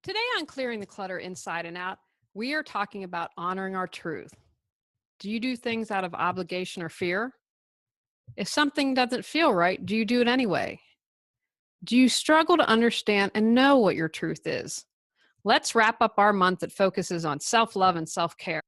Today on Clearing the Clutter Inside and Out, we are talking about honoring our truth. Do you do things out of obligation or fear? If something doesn't feel right, do you do it anyway? Do you struggle to understand and know what your truth is? Let's wrap up our month that focuses on self love and self care.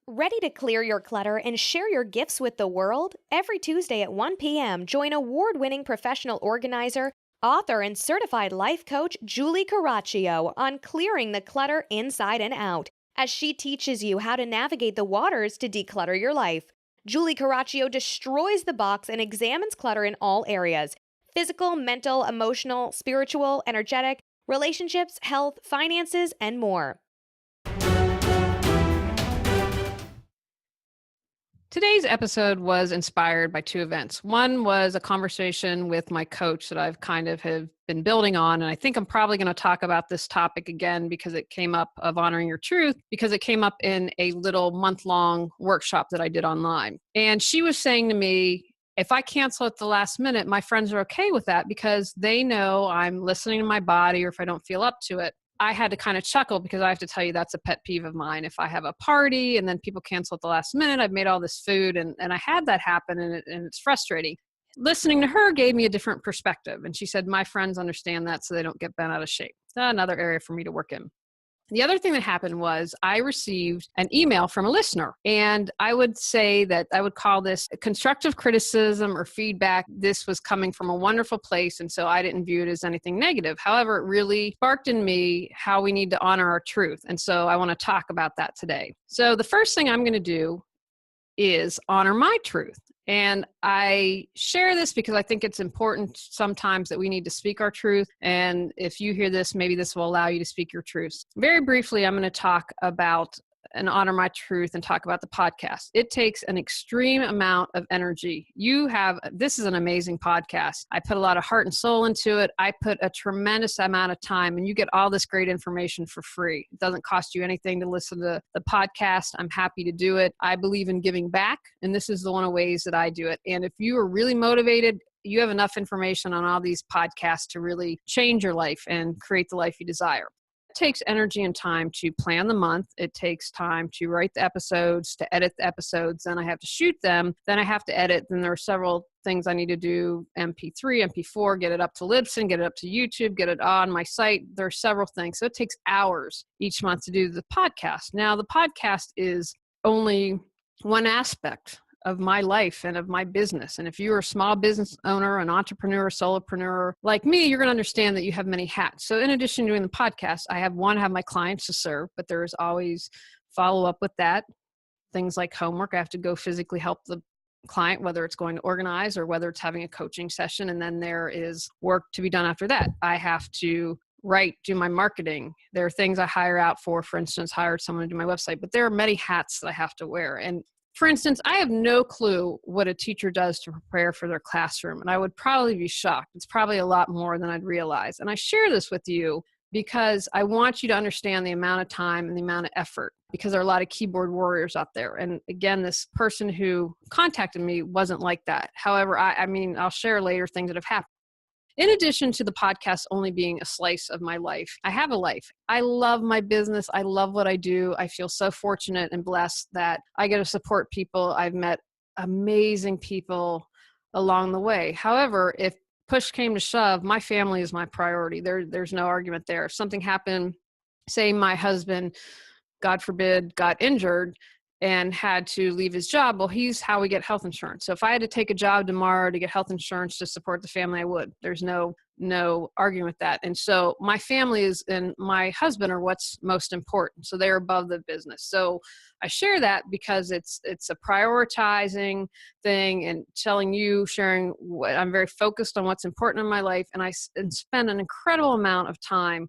Ready to clear your clutter and share your gifts with the world? Every Tuesday at 1 p.m., join award-winning professional organizer, author, and certified life coach Julie Coraccio on Clearing the Clutter Inside and Out as she teaches you how to navigate the waters to declutter your life. Julie Coraccio destroys the box and examines clutter in all areas: physical, mental, emotional, spiritual, energetic, relationships, health, finances, and more. Today's episode was inspired by two events. One was a conversation with my coach that I've kind of have been building on. And I think I'm probably going to talk about this topic again because it came up of honoring your truth, because it came up in a little month-long workshop that I did online. And she was saying to me, if I cancel at the last minute, my friends are okay with that because they know I'm listening to my body, or if I don't feel up to it. I had to kind of chuckle because I have to tell you that's a pet peeve of mine. If I have a party and then people cancel at the last minute, I've made all this food and I had that happen and it's frustrating. Listening to her gave me a different perspective. And she said, my friends understand that so they don't get bent out of shape. Another area for me to work in. The other thing that happened was I received an email from a listener, and I would say that I would call this constructive criticism or feedback. This was coming from a wonderful place, and so I didn't view it as anything negative. However, it really sparked in me how we need to honor our truth, and so I want to talk about that today. So the first thing I'm going to do is honor my truth. And I share this because I think it's important sometimes that we need to speak our truth. And if you hear this, maybe this will allow you to speak your truth. Very briefly, I'm going to talk about and honor my truth and talk about the podcast. It takes an extreme amount of energy. This is an amazing podcast. I put a lot of heart and soul into it. I put a tremendous amount of time, and you get all this great information for free. It doesn't cost you anything to listen to the podcast. I'm happy to do it. I believe in giving back, and this is the one of ways that I do it. And if you are really motivated, you have enough information on all these podcasts to really change your life and create the life you desire. Takes energy and time to plan the month. It takes time to write the episodes, to edit the episodes. Then I have to shoot them. Then I have to edit. Then there are several things I need to do: MP3, MP4, get it up to Libsyn, get it up to YouTube, get it on my site. There are several things. So it takes hours each month to do the podcast. Now, the podcast is only one aspect of my life and of my business. And if you're a small business owner, an entrepreneur, solopreneur like me, you're going to understand that you have many hats. So in addition to doing the podcast, I have my clients to serve, but there is always follow up with that. Things like homework. I have to go physically help the client, whether it's going to organize or whether it's having a coaching session. And then there is work to be done after that. I have to do my marketing. There are things I hire out for instance, hired someone to do my website, but there are many hats that I have to wear. And for instance, I have no clue what a teacher does to prepare for their classroom, and I would probably be shocked. It's probably a lot more than I'd realize. And I share this with you because I want you to understand the amount of time and the amount of effort, because there are a lot of keyboard warriors out there. And again, this person who contacted me wasn't like that. However, I'll share later things that have happened. In addition to the podcast only being a slice of my life, I have a life. I love my business. I love what I do. I feel so fortunate and blessed that I get to support people. I've met amazing people along the way. However, if push came to shove, my family is my priority. There's no argument there. If something happened, say my husband, God forbid, got injured and had to leave his job, well, he's how we get health insurance. So if I had to take a job tomorrow to get health insurance to support the family, I would. There's no arguing with that. And so my family and my husband are what's most important. So they're above the business. So I share that because it's a prioritizing thing and sharing what I'm very focused on, what's important in my life. And I spend an incredible amount of time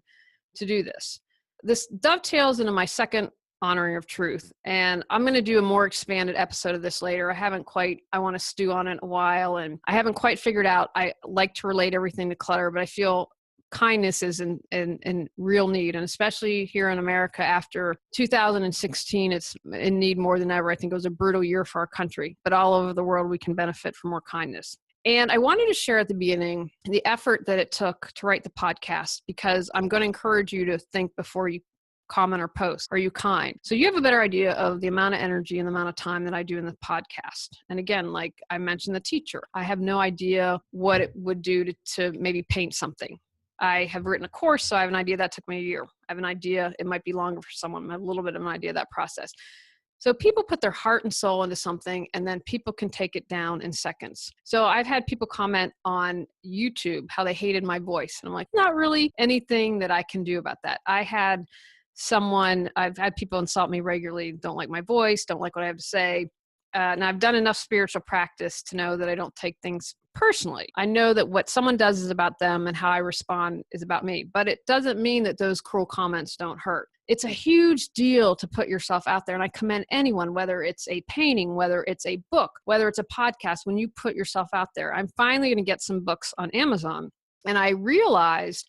to do this. This dovetails into my second honoring of truth. And I'm going to do a more expanded episode of this later. I want to stew on it a while, and I haven't quite figured out. I like to relate everything to clutter, but I feel kindness is in real need. And especially here in America after 2016, it's in need more than ever. I think it was a brutal year for our country, but all over the world, we can benefit from more kindness. And I wanted to share at the beginning the effort that it took to write the podcast, because I'm going to encourage you to think before you comment or post. Are you kind? So you have a better idea of the amount of energy and the amount of time that I do in the podcast. And again, like I mentioned, the teacher, I have no idea what it would do to maybe paint something. I have written a course, so I have an idea that took me a year. I have an idea, it might be longer for someone. I have a little bit of an idea of that process. So people put their heart and soul into something, and then people can take it down in seconds. So I've had people comment on YouTube how they hated my voice. And I'm like, not really anything that I can do about that. I've had people insult me regularly, don't like my voice, don't like what I have to say. And I've done enough spiritual practice to know that I don't take things personally. I know that what someone does is about them and how I respond is about me, but it doesn't mean that those cruel comments don't hurt. It's a huge deal to put yourself out there. And I commend anyone, whether it's a painting, whether it's a book, whether it's a podcast, when you put yourself out there. I'm finally going to get some books on Amazon. And I realized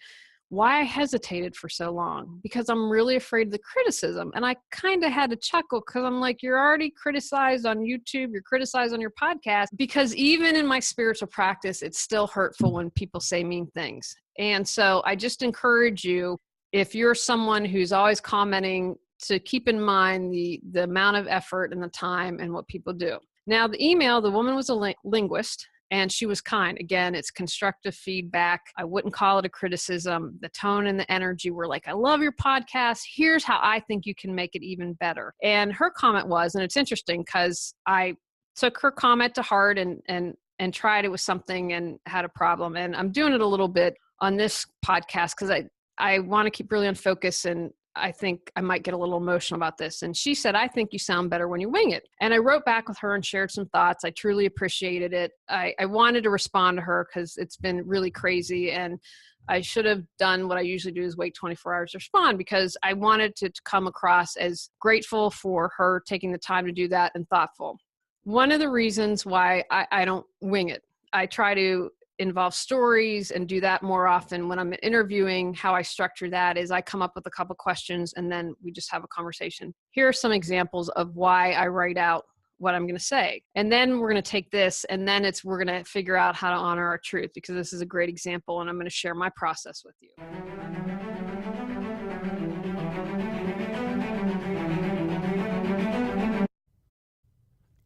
why I hesitated for so long, because I'm really afraid of the criticism. And I kind of had to chuckle because I'm like, you're already criticized on YouTube, you're criticized on your podcast, because even in my spiritual practice, it's still hurtful when people say mean things. And so I just encourage you, if you're someone who's always commenting, to keep in mind the amount of effort and the time and what people do. Now, the email, the woman was a linguist. And she was kind. Again, it's constructive feedback. I wouldn't call it a criticism. The tone and the energy were like, I love your podcast. Here's how I think you can make it even better. And her comment was, and it's interesting because I took her comment to heart and tried it with something and had a problem. And I'm doing it a little bit on this podcast because I want to keep really on focus, and I think I might get a little emotional about this. And she said, I think you sound better when you wing it. And I wrote back with her and shared some thoughts. I truly appreciated it. I wanted to respond to her because it's been really crazy. And I should have done what I usually do, is wait 24 hours to respond, because I wanted to come across as grateful for her taking the time to do that and thoughtful. One of the reasons why I don't wing it, I try to involve stories and do that more often when I'm interviewing. How I structure that is I come up with a couple questions and then we just have a conversation. Here are some examples of why I write out what I'm going to say. And then we're going to take this and then we're going to figure out how to honor our truth, because this is a great example and I'm going to share my process with you.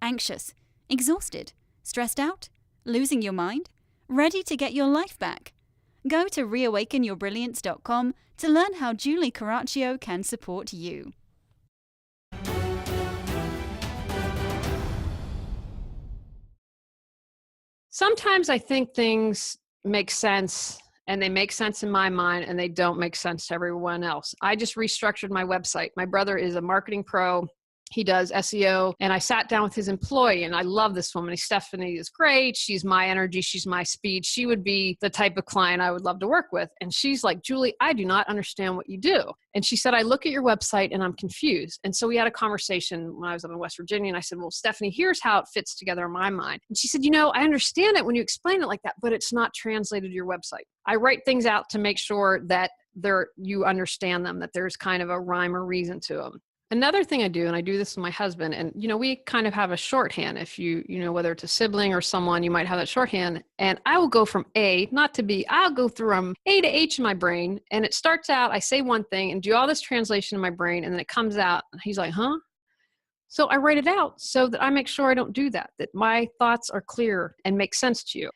Anxious, exhausted, stressed out, losing your mind? Ready to get your life back? Go to reawakenyourbrilliance.com to learn how Julie Coraccio can support you. Sometimes I think things make sense, and they make sense in my mind, and they don't make sense to everyone else. I just restructured my website. My brother is a marketing pro. He does SEO, and I sat down with his employee, and I love this woman. Stephanie is great. She's my energy. She's my speed. She would be the type of client I would love to work with. And she's like, Julie, I do not understand what you do. And she said, I look at your website and I'm confused. And so we had a conversation when I was up in West Virginia, and I said, well, Stephanie, here's how it fits together in my mind. And she said, I understand it when you explain it like that, but it's not translated to your website. I write things out to make sure that you understand them, that there's kind of a rhyme or reason to them. Another thing I do, and I do this with my husband, and, we kind of have a shorthand. If whether it's a sibling or someone, you might have that shorthand. And I will go from A, not to B, I'll go from A to H in my brain. And it starts out, I say one thing and do all this translation in my brain. And then it comes out, and he's like, huh? So I write it out so that I make sure I don't do that my thoughts are clear and make sense to you.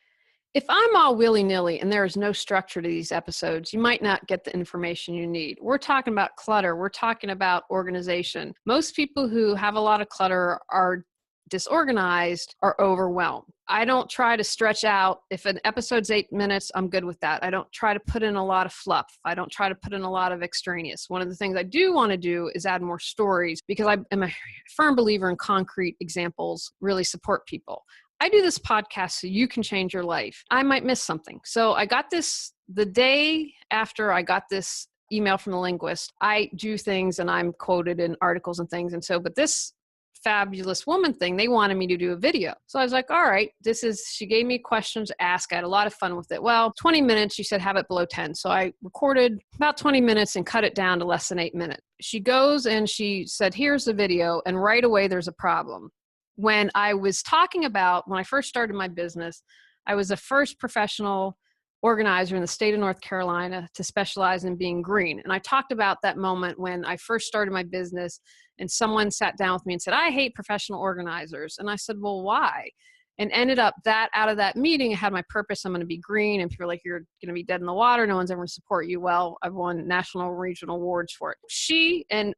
If I'm all willy-nilly and there is no structure to these episodes, you might not get the information you need. We're talking about clutter. We're talking about organization. Most people who have a lot of clutter are disorganized or overwhelmed. I don't try to stretch out. If an episode's 8 minutes, I'm good with that. I don't try to put in a lot of fluff. I don't try to put in a lot of extraneous. One of the things I do want to do is add more stories, because I am a firm believer in concrete examples really support people. I do this podcast so you can change your life. I might miss something. So I got this the day after I got this email from the linguist. I do things and I'm quoted in articles and things. And so, but this fabulous woman thing. They wanted me to do a video. So I was like, all right, she gave me questions to ask. I had a lot of fun with it. Well, 20 minutes, she said, have it below 10. So I recorded about 20 minutes and cut it down to less than 8 minutes. She goes and she said, here's the video. And right away, there's a problem. When I first started my business, I was the first professional organizer in the state of North Carolina to specialize in being green. And I talked about that moment when I first started my business and someone sat down with me and said, I hate professional organizers. And I said, well, why? And ended up out of that meeting, I had my purpose. I'm going to be green. And people are like, you're going to be dead in the water. No one's ever going to support you. Well, I've won national and regional awards for it. And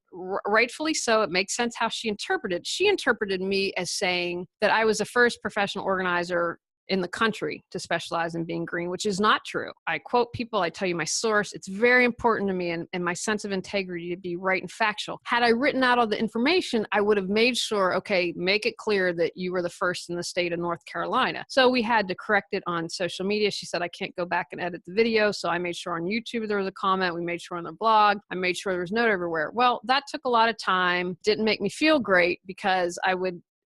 rightfully so, it makes sense how she interpreted me as saying that I was the first professional organizer in the country to specialize in being green, which is not true. I quote people, I tell you my source. It's very important to me and my sense of integrity to be right and factual. Had I written out all the information, I would have made sure, okay, make it clear that you were the first in the state of North Carolina. So we had to correct it on social media. She said, I can't go back and edit the video. So I made sure on YouTube there was a comment. We made sure on their blog. I made sure there was note everywhere. Well, that took a lot of time. Didn't make me feel great because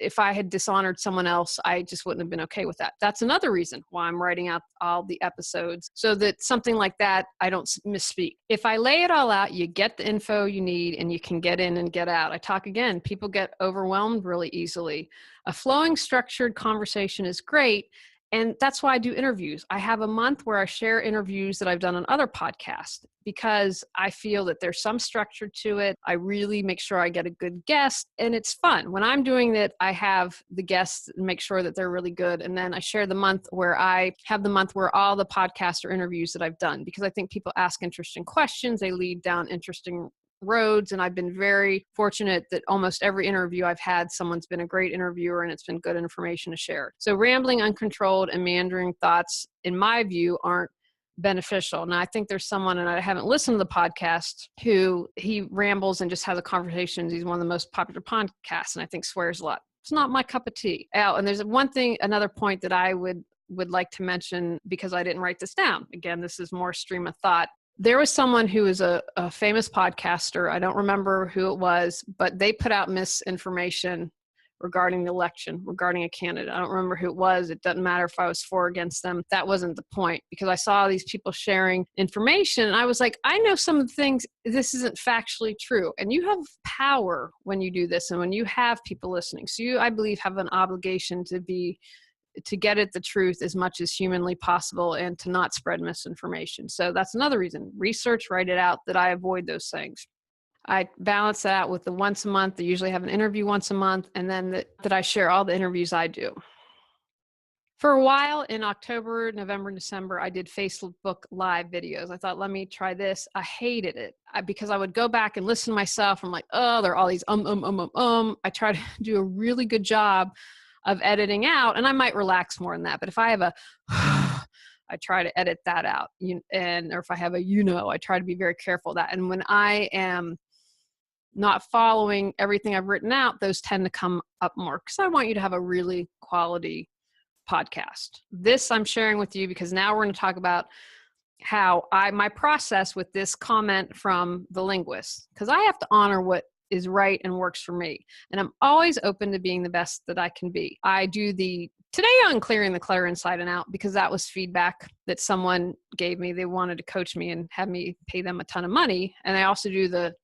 if I had dishonored someone else, I just wouldn't have been okay with that. That's another reason why I'm writing out all the episodes so that something like that, I don't misspeak. If I lay it all out, you get the info you need and you can get in and get out. I talk again, people get overwhelmed really easily. A flowing, structured conversation is great. And that's why I do interviews. I have a month where I share interviews that I've done on other podcasts because I feel that there's some structure to it. I really make sure I get a good guest and it's fun. When I'm doing it, I have the guests and make sure that they're really good. And then I share the month where I have the month where all the podcasts or interviews that I've done, because I think people ask interesting questions. They lead down interesting roads. And I've been very fortunate that almost every interview I've had, someone's been a great interviewer and it's been good information to share. So rambling, uncontrolled, and meandering thoughts, in my view, aren't beneficial. Now, I think there's someone, and I haven't listened to the podcast, who he rambles and just has a conversation. He's one of the most popular podcasts and I think swears a lot. It's not my cup of tea. Oh, and there's another point that I would like to mention because I didn't write this down. Again, this is more stream of thought. There was someone who is a famous podcaster. I don't remember who it was, but they put out misinformation regarding the election, regarding a candidate. I don't remember who it was. It doesn't matter if I was for or against them. That wasn't the point, because I saw these people sharing information and I was like, I know some of the things, this isn't factually true. And you have power when you do this and when you have people listening. So you, I believe, have an obligation to get at the truth as much as humanly possible and to not spread misinformation. So that's another reason. Research, write it out, that I avoid those things. I balance that with the once a month. I usually have an interview once a month, and then that I share all the interviews I do. For a while in October, November, and December, I did Facebook Live videos. I thought, let me try this. I hated it because I would go back and listen to myself. I'm like, oh, there are all these I try to do a really good job of editing out, and I might relax more than that. But if I have I try to edit that out. Or if I have a I try to be very careful of that. And when I am not following everything I've written out, those tend to come up more because I want you to have a really quality podcast. This I'm sharing with you because now we're going to talk about how my process with this comment from the linguist, because I have to honor what is right and works for me. And I'm always open to being the best that I can be. I do today on Clearing the Clutter Inside and Out, because that was feedback that someone gave me. They wanted to coach me and have me pay them a ton of money. And I also do the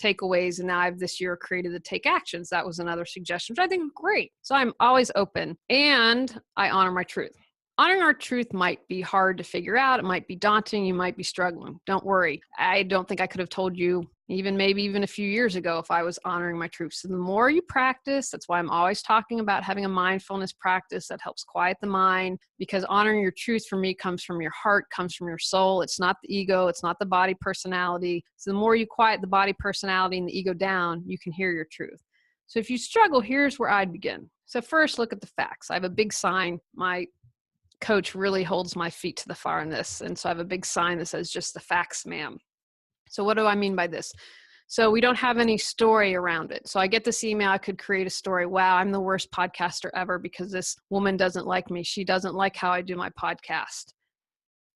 takeaways. And now I've this year created the take actions. That was another suggestion, which I think is great. So I'm always open and I honor my truth. Honoring our truth might be hard to figure out. It might be daunting. You might be struggling. Don't worry. I don't think I could have told you maybe even a few years ago if I was honoring my truth. So the more you practice, that's why I'm always talking about having a mindfulness practice that helps quiet the mind, because honoring your truth for me comes from your heart, comes from your soul. It's not the ego. It's not the body personality. So the more you quiet the body personality and the ego down, you can hear your truth. So if you struggle, here's where I'd begin. So first, look at the facts. I have a big sign. My coach really holds my feet to the fire on this. And so I have a big sign that says, just the facts, ma'am. So what do I mean by this? So we don't have any story around it. So I get this email, I could create a story. Wow, I'm the worst podcaster ever because this woman doesn't like me. She doesn't like how I do my podcast.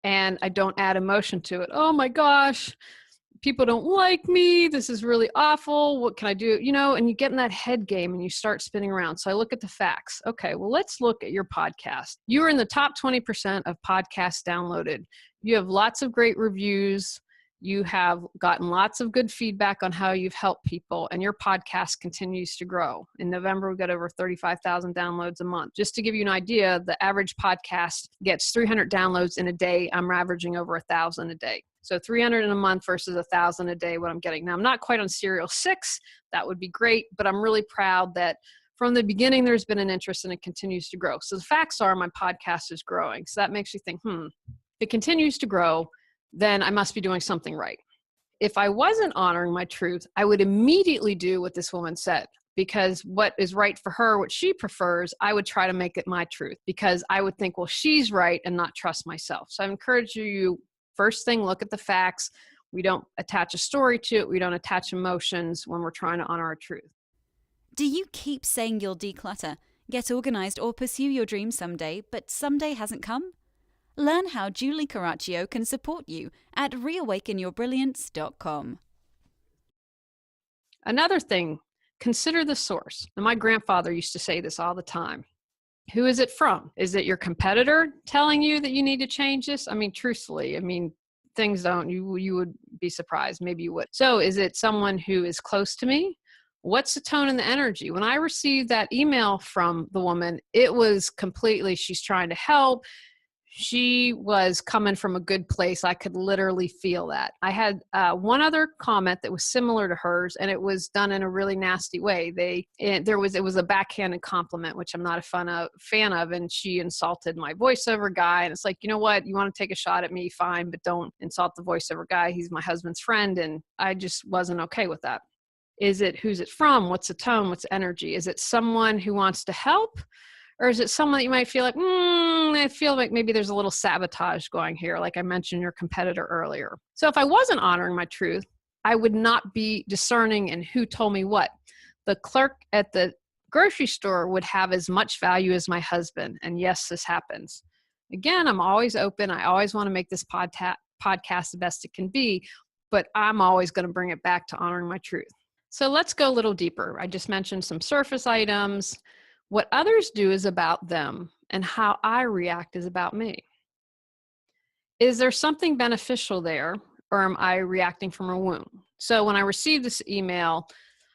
And I don't add emotion to it. Oh my gosh, People don't like me. This is really awful. What can I do? And you get in that head game and you start spinning around. So I look at the facts. Okay, well, let's look at your podcast. You are in the top 20% of podcasts downloaded. You have lots of great reviews. You have gotten lots of good feedback on how you've helped people, and your podcast continues to grow. In November, we got over 35,000 downloads a month. Just to give you an idea, the average podcast gets 300 downloads in a day. I'm averaging over 1,000 a day. So 300 in a month versus 1,000 a day, what I'm getting. Now, I'm not quite on serial 6. That would be great, but I'm really proud that from the beginning, there's been an interest and it continues to grow. So the facts are my podcast is growing. So that makes you think, if it continues to grow, then I must be doing something right. If I wasn't honoring my truth, I would immediately do what this woman said, because what is right for her, what she prefers, I would try to make it my truth, because I would think, well, she's right, and not trust myself. So I encourage you, first thing, look at the facts. We don't attach a story to it. We don't attach emotions when we're trying to honor our truth. Do you keep saying you'll declutter, get organized, or pursue your dreams someday, but someday hasn't come? Learn how Julie Coraccio can support you at reawakenyourbrilliance.com. Another thing, consider the source. And my grandfather used to say this all the time. Who is it from? Is it your competitor telling you that you need to change this? Truthfully, things don't, you would be surprised. Maybe you would. So is it someone who is close to me? What's the tone and the energy? When I received that email from the woman, it was completely, she's trying to help. She was coming from a good place. I could literally feel that. I had one other comment that was similar to hers, and it was done in a really nasty way. It was a backhanded compliment, which I'm not a fan of, and she insulted my voiceover guy. And it's like, you know what? You want to take a shot at me, fine, but don't insult the voiceover guy. He's my husband's friend, and I just wasn't okay with that. Who's it from? What's the tone? What's the energy? Is it someone who wants to help? Or is it someone that you might feel like, I feel like maybe there's a little sabotage going here, like I mentioned your competitor earlier. So if I wasn't honoring my truth, I would not be discerning in who told me what. The clerk at the grocery store would have as much value as my husband. And yes, this happens. Again, I'm always open. I always want to make this podcast the best it can be, but I'm always going to bring it back to honoring my truth. So let's go a little deeper. I just mentioned some surface items. What others do is about them, and how I react is about me. Is there something beneficial there, or am I reacting from a wound? So when I received this email,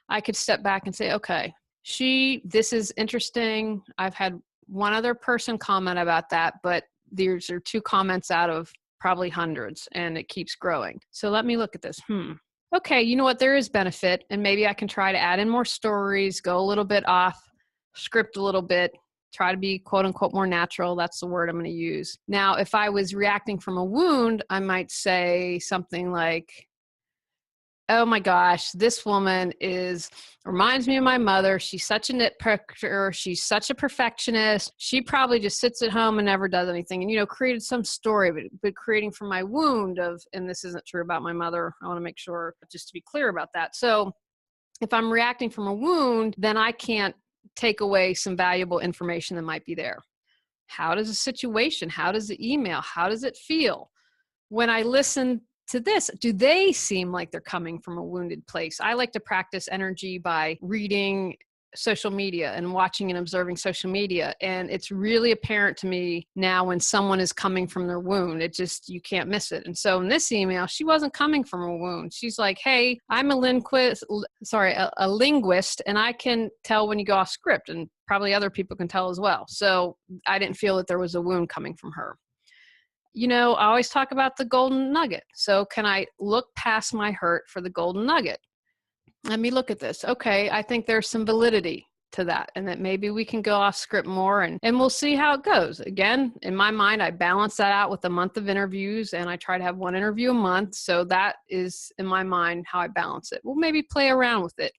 I could step back and say, okay, this is interesting. I've had one other person comment about that, but these are 2 comments out of probably hundreds, and it keeps growing. So let me look at this. Okay, you know what? There is benefit, and maybe I can try to add in more stories, go a little bit off script a little bit, try to be quote unquote more natural. That's the word I'm going to use. Now, if I was reacting from a wound, I might say something like, oh my gosh, this woman reminds me of my mother. She's such a nitpicker. She's such a perfectionist. She probably just sits at home and never does anything. And, created some story, but creating from my wound and this isn't true about my mother. I want to make sure, just to be clear about that. So if I'm reacting from a wound, then I can't take away some valuable information that might be there. How does the situation, how does the email, how does it feel? When I listen to this, do they seem like they're coming from a wounded place? I like to practice energy by reading social media and watching and observing social media. And it's really apparent to me now when someone is coming from their wound. You can't miss it. And so in this email, she wasn't coming from a wound. She's like, hey, I'm a linguist, and I can tell when you go off script, and probably other people can tell as well. So I didn't feel that there was a wound coming from her. I always talk about the golden nugget. So can I look past my hurt for the golden nugget? Let me look at this. Okay, I think there's some validity to that, and that maybe we can go off script more, and we'll see how it goes. Again, in my mind, I balance that out with a month of interviews, and I try to have 1 interview a month. So that is, in my mind, how I balance it. We'll maybe play around with it.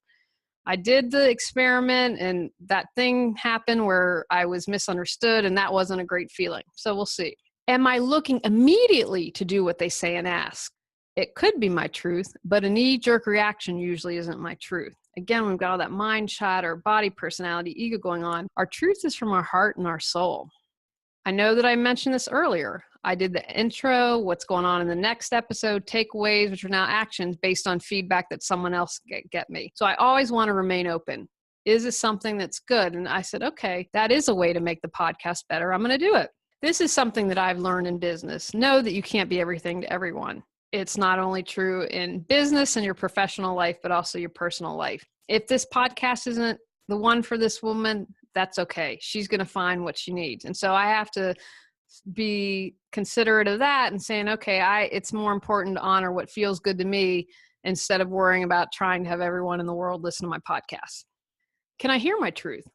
I did the experiment, and that thing happened where I was misunderstood, and that wasn't a great feeling. So we'll see. Am I looking immediately to do what they say and ask? It could be my truth, but a knee-jerk reaction usually isn't my truth. Again, we've got all that mind chatter, body personality, ego going on. Our truth is from our heart and our soul. I know that I mentioned this earlier. I did the intro, what's going on in the next episode, takeaways, which are now actions based on feedback that someone else get me. So I always want to remain open. Is this something that's good? And I said, okay, that is a way to make the podcast better. I'm going to do it. This is something that I've learned in business. Know that you can't be everything to everyone. It's not only true in business and your professional life, but also your personal life. If this podcast isn't the one for this woman, that's okay. She's going to find what she needs. And so I have to be considerate of that and saying, okay, it's more important to honor what feels good to me instead of worrying about trying to have everyone in the world listen to my podcast. Can I hear my truth?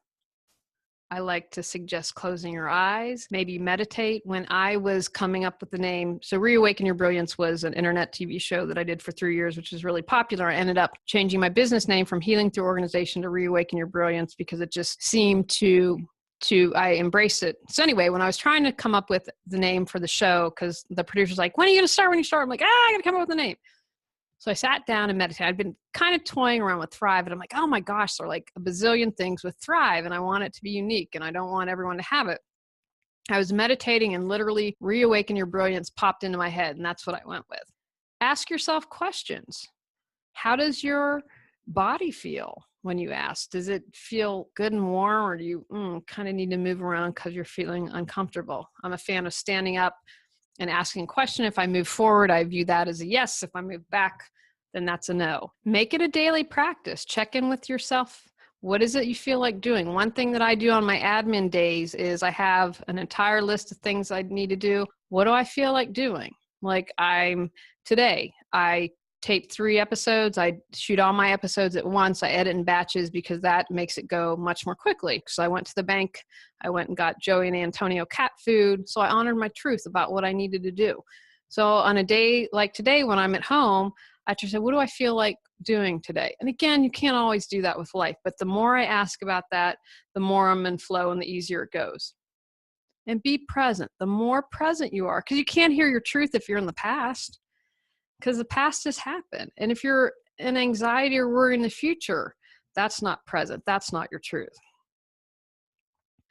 I like to suggest closing your eyes, maybe meditate. When I was coming up with the name, so Reawaken Your Brilliance was an internet TV show that I did for 3 years, which was really popular. I ended up changing my business name from Healing Through Organization to Reawaken Your Brilliance because it just seemed I embraced it. So anyway, when I was trying to come up with the name for the show, because the producer's like, when are you going to start? I'm like, I got to come up with a name. So I sat down and meditated. I'd been kind of toying around with Thrive, and I'm like, oh my gosh, there are like a bazillion things with Thrive, and I want it to be unique, and I don't want everyone to have it. I was meditating, and literally Reawaken Your Brilliance popped into my head, and that's what I went with. Ask yourself questions. How does your body feel when you ask? Does it feel good and warm, or do you kind of need to move around because you're feeling uncomfortable? I'm a fan of standing up and asking a question. If I move forward, I view that as a yes. If I move back, then that's a no. Make it a daily practice. Check in with yourself. What is it you feel like doing? One thing that I do on my admin days is I have an entire list of things I need to do. What do I feel like doing? Like today, I tape 3 episodes. I shoot all my episodes at once. I edit in batches because that makes it go much more quickly. So I went to the bank. I went and got Joey and Antonio cat food. So I honored my truth about what I needed to do. So on a day like today, when I'm at home, I just said, what do I feel like doing today? And again, you can't always do that with life, but the more I ask about that, the more I'm in flow and the easier it goes. And be present. The more present you are, because you can't hear your truth if you're in the past. Because the past has happened. And if you're in anxiety or worry in the future, that's not present. That's not your truth.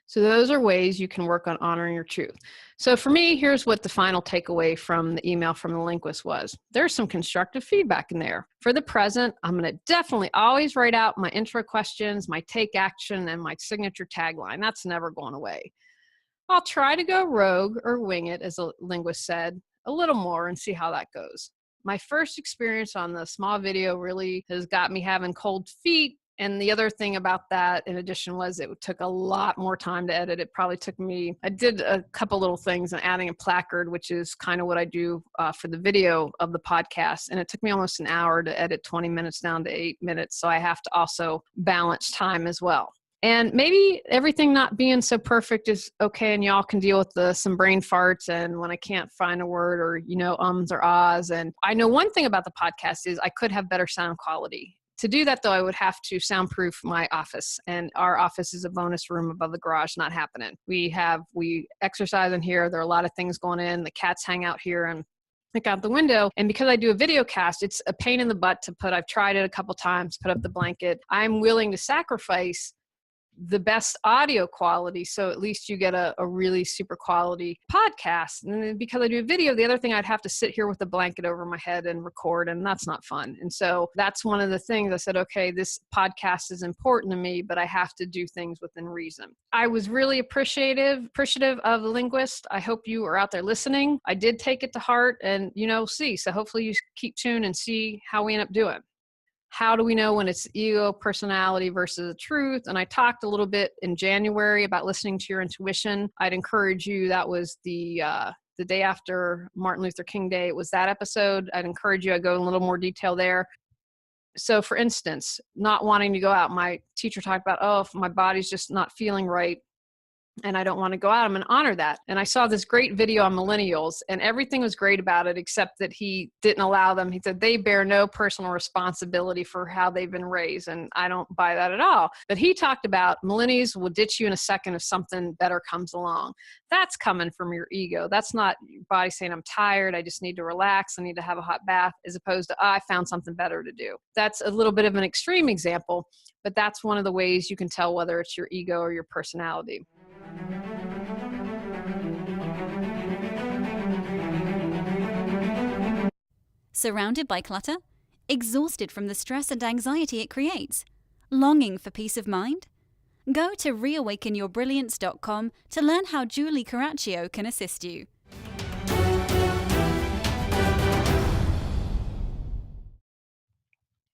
So those are ways you can work on honoring your truth. So for me, here's what the final takeaway from the email from the linguist was. There's some constructive feedback in there. For the present, I'm going to definitely always write out my intro questions, my take action, and my signature tagline. That's never going away. I'll try to go rogue or wing it, as a linguist said, a little more and see how that goes. My first experience on the small video really has got me having cold feet. And the other thing about that, in addition, was it took a lot more time to edit. It probably took me, I did a couple little things and adding a placard, which is kind of what I do for the video of the podcast. And it took me almost an hour to edit 20 minutes down to 8 minutes. So I have to also balance time as well. And maybe everything not being so perfect is okay, and y'all can deal with some brain farts and when I can't find a word or, ums or ahs. And I know one thing about the podcast is I could have better sound quality. To do that, though, I would have to soundproof my office, and our office is a bonus room above the garage. Not happening. We exercise in here. There are a lot of things going in. The cats hang out here and look out the window. And because I do a Videocast, it's a pain in the butt to I've tried it a couple times, put up the blanket. I'm willing to sacrifice the best audio quality, so at least you get a really super quality podcast. And then because I do a video, the other thing, I'd have to sit here with a blanket over my head and record, and that's not fun. And so that's one of the things I said, okay, this podcast is important to me, but I have to do things within reason. I was really appreciative of the linguist. I hope you are out there listening. I did take it to heart and, see. So hopefully you keep tuned and see how we end up doing. How do we know when it's ego, personality versus the truth? And I talked a little bit in January about listening to your intuition. I'd encourage you, that was the day after Martin Luther King Day. It was that episode. I'd encourage you, I go in a little more detail there. So for instance, not wanting to go out, my teacher talked about, if my body's just not feeling right, and I don't want to go out, I'm going to honor that. And I saw this great video on Millennials, and everything was great about it, except that he didn't allow them. He said they bear no personal responsibility for how they've been raised. And I don't buy that at all. But he talked about millennials will ditch you in a second if something better comes along. That's coming from your ego. That's not your body saying, I'm tired, I just need to relax, I need to have a hot bath, as opposed to, I found something better to do. That's a little bit of an extreme example, but that's one of the ways you can tell whether it's your ego or your personality. Surrounded by clutter? Exhausted from the stress and anxiety it creates? Longing for peace of mind? Go to reawakenyourbrilliance.com to learn how Julie Coraccio can assist you.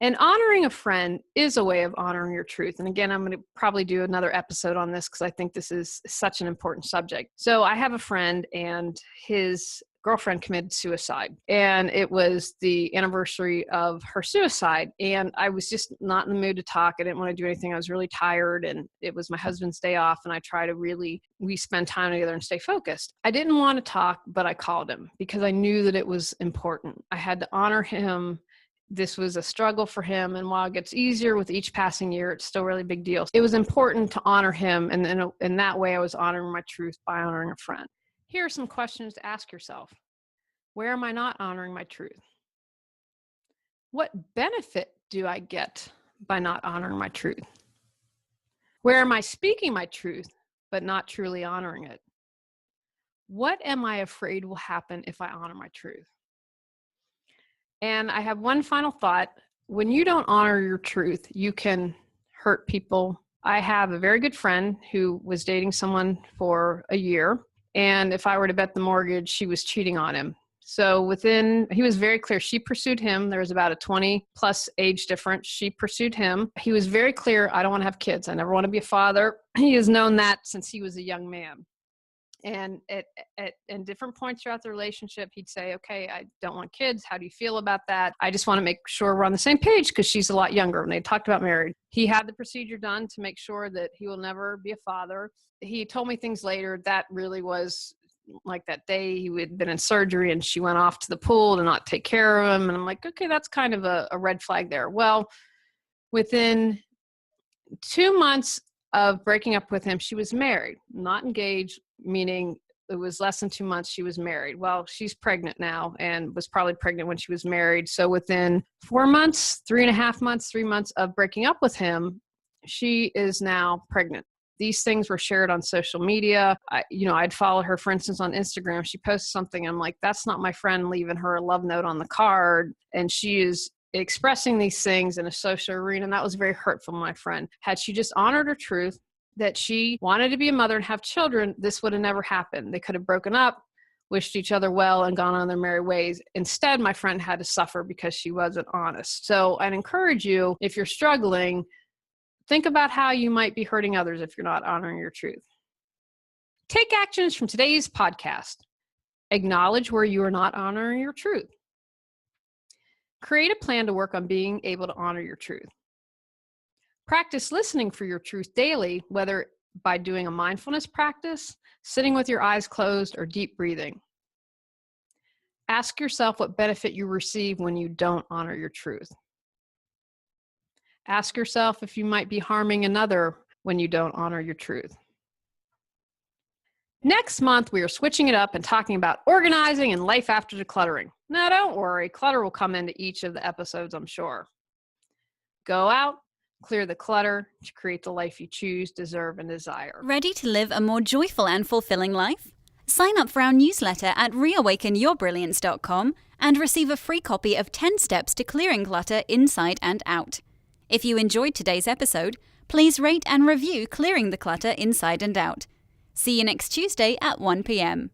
And honoring a friend is a way of honoring your truth. And again, I'm going to probably do another episode on this because I think this is such an important subject. So I have a friend and his girlfriend committed suicide. And it was the anniversary of her suicide. And I was just not in the mood to talk. I didn't want to do anything. I was really tired. And it was my husband's day off. And I try to we spend time together and stay focused. I didn't want to talk, but I called him because I knew that it was important. I had to honor him. This was a struggle for him. And while it gets easier with each passing year, it's still a really big deal. It was important to honor him. And in that way, I was honoring my truth by honoring a friend. Here are some questions to ask yourself. Where am I not honoring my truth? What benefit do I get by not honoring my truth? Where am I speaking my truth, but not truly honoring it? What am I afraid will happen if I honor my truth? And I have one final thought. When you don't honor your truth, you can hurt people. I have a very good friend who was dating someone for a year. And if I were to bet the mortgage, she was cheating on him. So he was very clear. She pursued him. There was about a 20 plus age difference. She pursued him. He was very clear. I don't want to have kids. I never want to be a father. He has known that since he was a young man. And at different points throughout the relationship, he'd say, okay, I don't want kids. How do you feel about that? I just want to make sure we're on the same page because she's a lot younger. When they talked about marriage, he had the procedure done to make sure that he will never be a father. He told me things later that really was like that day he had been in surgery and she went off to the pool to not take care of him. And I'm like, okay, that's kind of a red flag there. Well, within 2 months of breaking up with him, she was married, not engaged, meaning it was less than 2 months she was married. Well, she's pregnant now and was probably pregnant when she was married. So within 4 months, 3.5 months, 3 months of breaking up with him, she is now pregnant. These things were shared on social media. I'd follow her, for instance, on Instagram. She posts something. I'm like, that's not my friend leaving her a love note on the card. And she is expressing these things in a social arena. And that was very hurtful to my friend. Had she just honored her truth that she wanted to be a mother and have children, this would have never happened. They could have broken up, wished each other well, and gone on their merry ways. Instead, my friend had to suffer because she wasn't honest. So I'd encourage you, if you're struggling, think about how you might be hurting others if you're not honoring your truth. Take actions from today's podcast. Acknowledge where you are not honoring your truth. Create a plan to work on being able to honor your truth. Practice listening for your truth daily, whether by doing a mindfulness practice, sitting with your eyes closed, or deep breathing. Ask yourself what benefit you receive when you don't honor your truth. Ask yourself if you might be harming another when you don't honor your truth. Next month, we are switching it up and talking about organizing and life after decluttering. Now, don't worry, clutter will come into each of the episodes, I'm sure. Go out, clear the clutter to create the life you choose, deserve, and desire. Ready to live a more joyful and fulfilling life? Sign up for our newsletter at reawakenyourbrilliance.com and receive a free copy of 10 Steps to Clearing Clutter Inside and Out. If you enjoyed today's episode, please rate and review Clearing the Clutter Inside and Out. See you next Tuesday at 1 p.m.